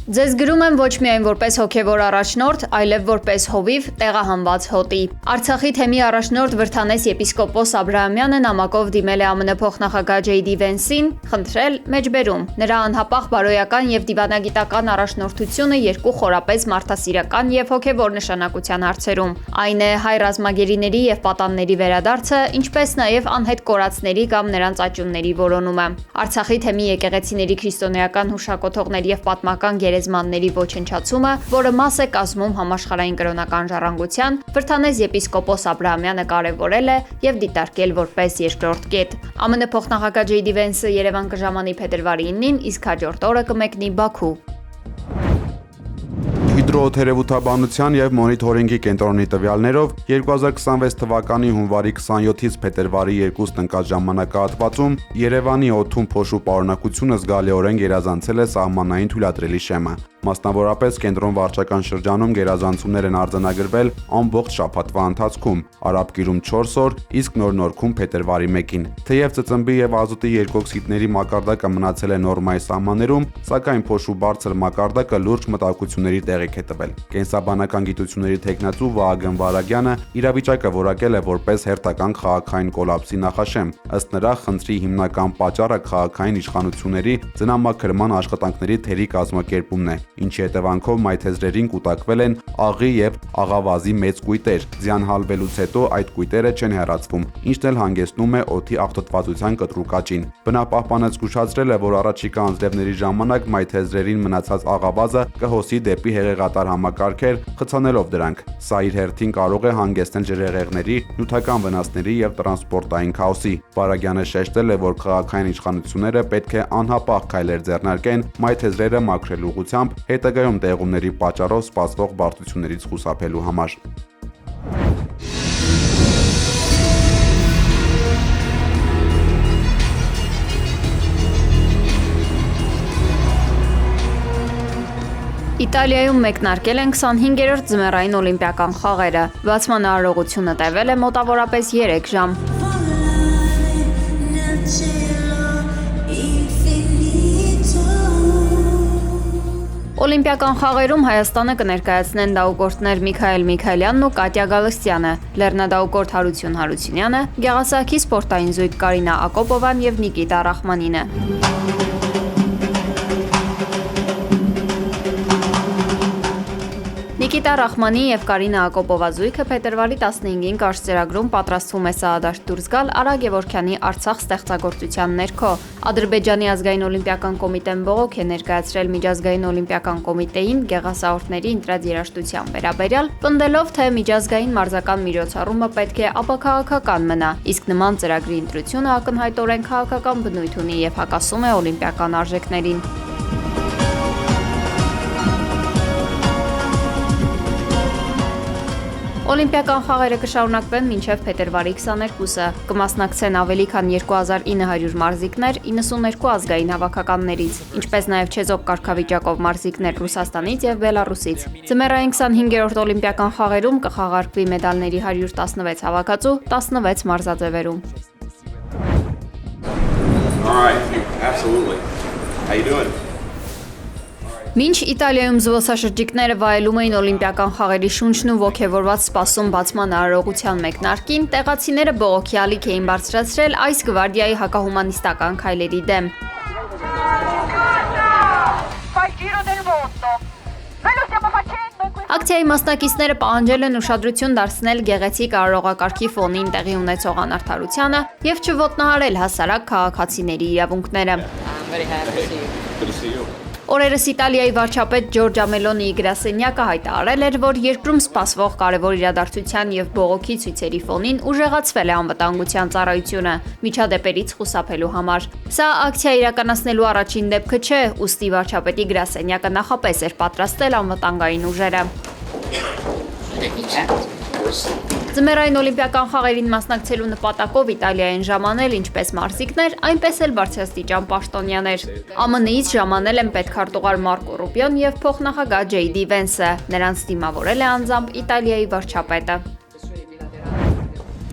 Ձեզ գրում եմ ոչ միայն որպես հոգևոր առաջնորդ, այլև որպես հովիվ տեղահանված հոտի։ Արցախի թեմի առաջնորդ Վրթանես եպիսկոպոս Աբրահամյանը նամակով դիմել է ԱՄՆ փոխնախագահ Ջեյ Դի Վենսին, խնդրել մեջբերում նրա անհապաղ բարոյական եւ դիվանագիտական առաջնորդությունը երկու խորապես մարդասիրական եւ հոգևոր նշանակության հարցերում։ Այն է հայ ռազմագերիների եւ պատանների վերադարձը, ինչպես նաեւ անհետ կորածների կամ նրանց աճյունների որոնումը։ Արցախի թեմի եկեղեցիների քրիստոնեական հուշակոթողների եւ պատմական գերեզմանների ոչնչացումը, որը մաս է կազմում համաշխարհային կրոնական ժառանգության, Վրթանես եպիսկոպոս Աբրահամյանը կարևորել է եւ դիտարկել որպես երկրորդ կետ։ ԱՄՆ փոխնախագահ Ջեյ Դի Վենսը Երևան կժամանի փետրվարի 9-ին, իսկ հաջորդ օրը կմեկնի Բաքու։ Հիդրոթերապևտաբանության եւ մոնիթորինգի կենտրոնի տվյալներով 2026 թվականի հունվարի 27-ից փետրվարի 2-ն ընկած ժամանակահատվածում Երևանի օդում փոշու պարունակությունը զգալիորեն գերազանցել է սահմանային թույլատրելի շեմը։ Մասնավորապես կենտրոն վարչական շրջանում գերազանցումներ են արձանագրվել ամբողջ շաբաթվա ընթացքում, Արաբկիրում 4 օր, իսկ Նոր Նորքում փետրվարի 1-ին։ Թեև ծծմբի եւ ազոտի երկօքսիդների մակարդակը մնացել է նորմայի սահմաններում, սակայն փոշու բարձր մակարդակը լուրջ մտահոգությունների տեղիք է տվել։ Կենսաբանական գիտությունների թեկնածու Վահագն Վարագյանը իրավիճակը որակել է որպես հերթական քաղաքային կոլապսի նախաշեմ։ Ըստ նրա, խնդրի հիմնական պատճառը քաղաքային իշխանությունների ձնամաքրման աշխատանքների թերի կազմակերպումն է, ինչի հետևանքով մայթեզրերին կուտակվել են աղի եւ աղավազի մեծ կույտեր։ Ձյանհալվելուց հետո այդ կույտերը չեն հեռացվում, ինչն էլ հանգեցնում է օդի աղտոտվածության կտրուկ աճին։ Բնապահպանը զգուշացրել է, որ առաջիկա անձրևների ժամանակ մայթեզրերին մնացած աղավազը կհոսի դեպի հեղեղատար համակարգեր, խցանելով դրանք։ Սա իր հերթին կարող է հանգեցնել ջրհեղեղների, նյութական վնասների եւ տրանսպորտային քաոսի։ Վարագյանը շեշտել է, որ քաղաքային իշխանությունները պետք է անհապաղ քայլեր ձեռնարկեն մայթեզրերը մաքրելու ուղղությամբ, հետագայում տեղումների պատճառով սպասվող բարդություններից խուսափելու համար։ Իտալիայում մեկնարկել են 25-րդ ձմեռային օլիմպիական խաղերը։ Բացման արարողությունը տևել է մոտավորապես 3 ժամ։ Օլիմպիական խաղերում Հայաստանը կներկայացնեն դահուկորդներ Միքայել Միքայելյանն ու Կատյա Գալստյանը, լեռնադահուկորդ Հարություն Հարությունյանը, գեղասահքի սպորտային զույգ Կարինա Ակոպովան եւ Նիկիտա Ռախմանինը։ Նիկիտա Ռախմանի եւ Կարինա Ակոպովա զույգը փետրվարի 15-ին կարծրագրում պատրաստվում է սահադաշտ դուրս գալ Արա Գևորգյանի Արցախ ստեղծագործության ներքո։ Ադրբեջանի ազգային օլիմպիական կոմիտեն բողոք է ներկայացրել միջազգային օլիմպիական կոմիտեին գեղասահորդների ընտրած երաժշտության վերաբերյալ, պնդելով, թե միջազգային մարզական միջոցառումը պետք է ապաքաղաքական մնա, իսկ նման ծրագրի ընտրությունը ակնհայտորեն քաղաքական բնույթ ունի եւ հակասում է օլիմպիական արժեքներին։ Օլիմպիական խաղերը կշարունակվեն մինչև փետրվարի 22-ը։ Կմասնակցեն ավելի քան 2900 մարզիկներ 92 ազգային հավաքականներից, ինչպես նաև չեզոք կարգավիճակով մարզիկներ Ռուսաստանից եւ Բելարուսից։ Ձմեռային 25-րդ օլիմպիական խաղերում կխաղարկվի մեդալների 116 հավաքածու 16 մարզաձևերում։ Մինչ Իտալիայում զբոսաշրջիկները վայելում էին օլիմպիական խաղերի շունչն ու ոգևորված սպասում բացման արարողության մեկնարկին, տեղացիները բողոքի ալիք էին բարձրացրել այս գվարդիայի հակահումանիստական քայլերի դեմ։ Ակցիայի մասնակիցները պահանջել են ուշադրություն դարձնել գեղեցիկ արարողակարգի ֆոնին տեղի ունեցող անարդարությանը եւ չոտնահարել հասարակ քաղաքացիների իրավունքները։ Օրերս Իտալիայի վարչապետ Ջորջա Մելոնիի գրասենյակը հայտարարել էր, որ երկրում սպասվող կարևոր իրադարձության եւ բողոքի ցույցերի ֆոնին ուժեղացվել է անվտանգության ծառայությունը միջադեպերից խուսափելու համար։ Սա ակցիա իրականացնելու առաջին դեպքը չէ, ուստի վարչապետի գրասենյակը նախապես էր պատրաստել անվտանգային ուժերը։ Ձմեռային օլիմպիական խաղերին մասնակցելու նպատակով Իտալիային ժամանել ինչպես մարզիկներ, այնպես էլ բարձրաստիճան պաշտոնյաներ։ ԱՄՆ-ից ժամանել են պետքարտուղար Մարկո Ռուբիոն եւ փոխնախագահ Ջեյ Դի Վենսը։ Նրանց դիմավորել է անձամբ Իտալիայի վարչապետը։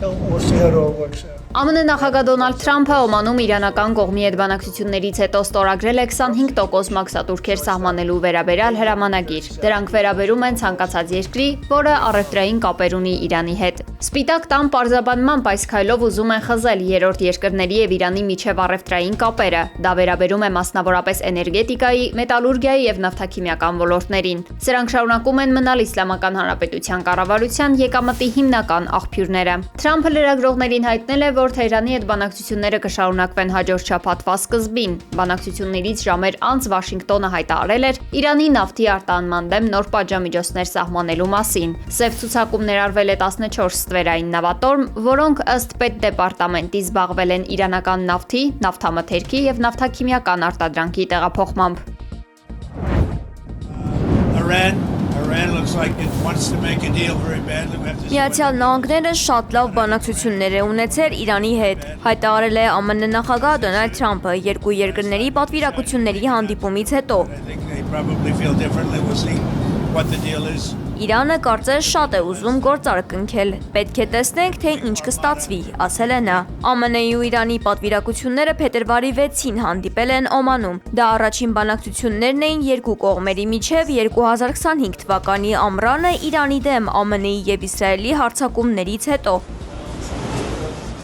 We'll see how it all works out. ԱՄՆ նախագահ Դոնալդ Թրամփը Օմանում իրանական կողմի հետ բանակցություններից հետո ստորագրել է 25% մաքսատուրքեր սահմանելու վերաբերյալ հրամանագիր։ Դրանք վերաբերում են ցանկացած երկրի, որը առևտրային կապեր ունի Իրանի հետ։ Սպիտակ տան պարզաբանմամբ այս քայլով ուզում են խզել երրորդ երկրների եւ Իրանի միջև առևտրային կապերը։ Դա վերաբերում է մասնավորապես էներգետիկայի, մետալուրգիայի եւ նավթաքիմիական ոլորտներին։ Սրանք շարունակում են մնալ Իսլամական Հանրապետության կառավարության եկամտի հիմնական աղբյուրները։ Թրամփը լրագրողներին հայտնել է, որ Թեհրանի հետ բանակցությունները կշարունակվեն հաջորդ շաբաթվա սկզբին։ Բանակցություններից ժամեր անց Վաշինգտոնը հայտարարել էր Իրանի նավթի արտահանման դեմ նոր պատժամիջոցներ սահմանելու մասին։ Սև ցուցակում ներառվել է 14 ստվերային նավատորմ, որոնք ըստ պետդեպարտամենտի զբաղվել են իրանական նավթի, նավթամթերքի եւ նավթաքիմիական արտադրանքի տեղափոխմամբ։ Iran looks like it wants to make a deal very badly. We have to Միացյալ Նահանգները շատ լավ բանակցություններ է ունեցել Իրանի հետ, հայտարարել է ԱՄՆ նախագահ Դոնալդ Թրամփը երկու երկրների պատվիրակությունների հանդիպումից հետո։ I think they probably feel differently. We'll see what the deal is. Իրանը կարծես շատ է ուզում գործարք կնքել։ Պետք է տեսնենք, թե ինչ կստացվի, ասել է նա։ ԱՄՆ-ի ու Իրանի պատվիրակությունները փետրվարի 6-ին հանդիպել են Օմանում։ Դա առաջին բանակցություններն էին երկու կողմերի միջև 2025 թվականի ամռանը Իրանի դեմ ԱՄՆ-ի եւ Իսրայելի հարձակումներից հետո։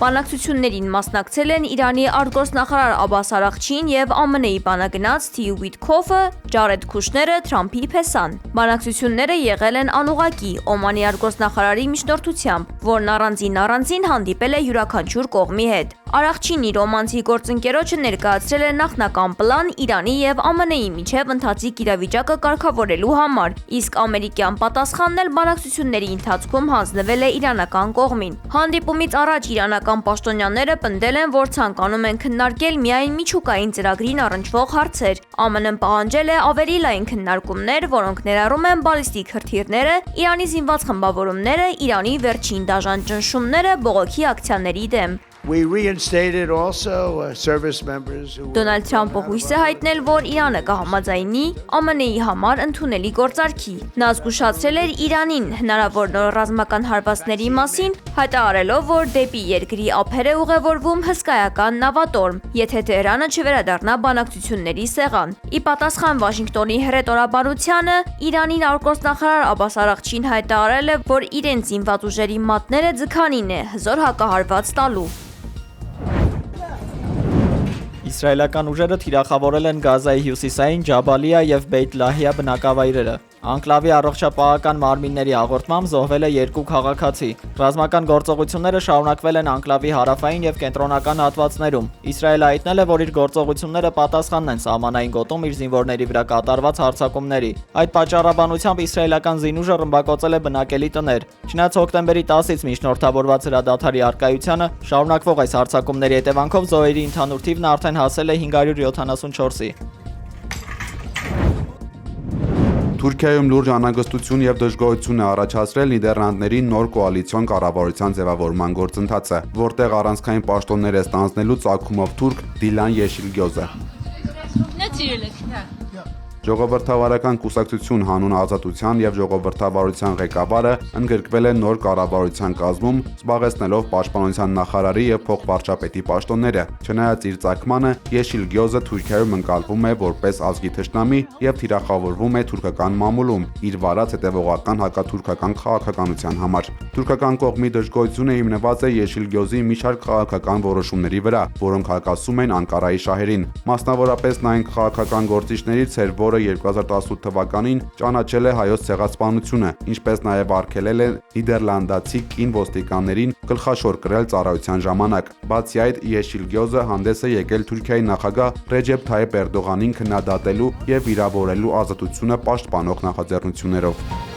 Բանակցություններին մասնակցել են Իրանի արտգործնախարար Աբբաս Արաղչին եւ ԱՄՆ-ի բանագնաց Սթիվ Ուիթքոֆը, Ջարեդ Քուշները, Թրամփի փեսան։ Բանակցությունները եղել են անուղղակի Օմանի արտգործնախարարի միջնորդությամբ, որն առանձին հանդիպել է յուրաքանչյուր կողմի հետ։ Արաղչին իր օմանցի գործընկերոջը ներկայացրել է նախնական պլան Իրանի եւ ԱՄՆ-ի միջև ընթացիկ իրավիճակը կարգավորելու համար, իսկ ամերիկյան պատասխանն էլ բանակցությունների ընթացքում հանձնվել է իրանական կողմին։ Հանդիպումից առաջ իրանական պաշտոնյաները պնդել են, որ ցանկանում են քննարկել միայն միջուկային ծրագրին առնչվող հարցեր։ ԱՄՆ-ն պահանջել է ավելի լայն քննարկումներ, որոնք ներառում են բալիստիկ հրթիռները, Իրանի զինված խմբավորումները, Իրանի վերջին դաժան ճնշումները բողոքի ակցիաների դեմ։ We reinstated also service members who Դոնալդ Թրամփը հույս է հայտնել, որ Իրանը կհամաձայնի ԱՄՆ-ի համար ընդունելի գործարքի։ Նա զգուշացրել էր Իրանին հնարավոր նոր ռազմական հարվածների մասին, հայտարարելով, որ դեպի երկրի ափեր է ուղևորվում հսկայական նավատորմ, եթե Թեհրանը չվերադառնա բանակցությունների սեղան։ Ի պատասխան Վաշինգտոնի հրետորաբանությանը, Իրանի արտգործնախարար Աբբաս Արաղչին հայտարարել է, որ իրենց զինված ուժերի մատները ձգանին է հզոր հակահարված տալու։ Իսրայելական ուժերը թիրախավորել են Գազայի հյուսիսային Ջաբալիա եւ Բեյթ Լահիա բնակավայրերը։ Անկլավի առողջապահական մարմինների հաղորդմամբ զոհվել է 2 քաղաքացի։ Ռազմական գործողությունները շարունակվել են անկլավի հարավային եւ կենտրոնական հատվածներում։ Իսրայելը հայտնել է, որ իր գործողությունները պատասխանն են սահմանային գոտում իր զինվորների վրա կատարված հարձակումների։ Այդ պատճառաբանությամբ իսրայելական զինուժը ռմբակոծել է բնակելի տներ։ Չնայած հոկտեմբերի 10-ից միջնորդավորված հրադադարի արկայությանը շարունակվող այս հարձակումների հետևանքով զոհերի ընդհանուր թիվն արդեն հասել է 574-ի։ Թուրքիայում լուրջ անհանգստություն եւ դժգոհություն է առաջացրել Նիդերլանդների նոր կոալիցիոն կառավարության ձևավորման գործընթացը, որտեղ առանցքային պաշտոններ է ստանձնելու ծագումով թուրք Դիլան Yeşilgözը։ Ժողովրդավարական կուսակցություն հանուն ազատության եւ ժողովրդավարության ղեկավարը ընդգրկվել է նոր կառավարության կազմում, զբաղեցնելով պաշտպանության նախարարի եւ փոխվարչապետի պաշտոնները։ Չնայած իր ծագմանը, Yeşilgözը Թուրքիայում ընկալվում է որպես ազգի թշնամի եւ թիրախավորվում է թուրքական մամուլում իր վարած հետևողական հակաթուրքական քաղաքականության համար։ Թուրքական կողմի դժգոհությունը հիմնված է Yeşilgözի մի շարք քաղաքական որոշումների վրա, որոնք հակասում են Անկարայի շահերին։ Մասնավորապես նա այն քաղաքական գործիչներից էր, որը 2018 թվականին ճանաչել է հայոց ցեղասպանությունը, ինչպես նաև արգելել է նիդերլանդացի կին ոստիկաններին գլխաշոր կրել ծառայության ժամանակ։ Բացի այդ, Yeşilgözը հանդես է եկել Թուրքիայի նախագահ Ռեջեփ Թայիփ Էրդողանին քննադատելու եւ վիրավորելու ազատությունը պաշտպանող նախաձեռնություններով։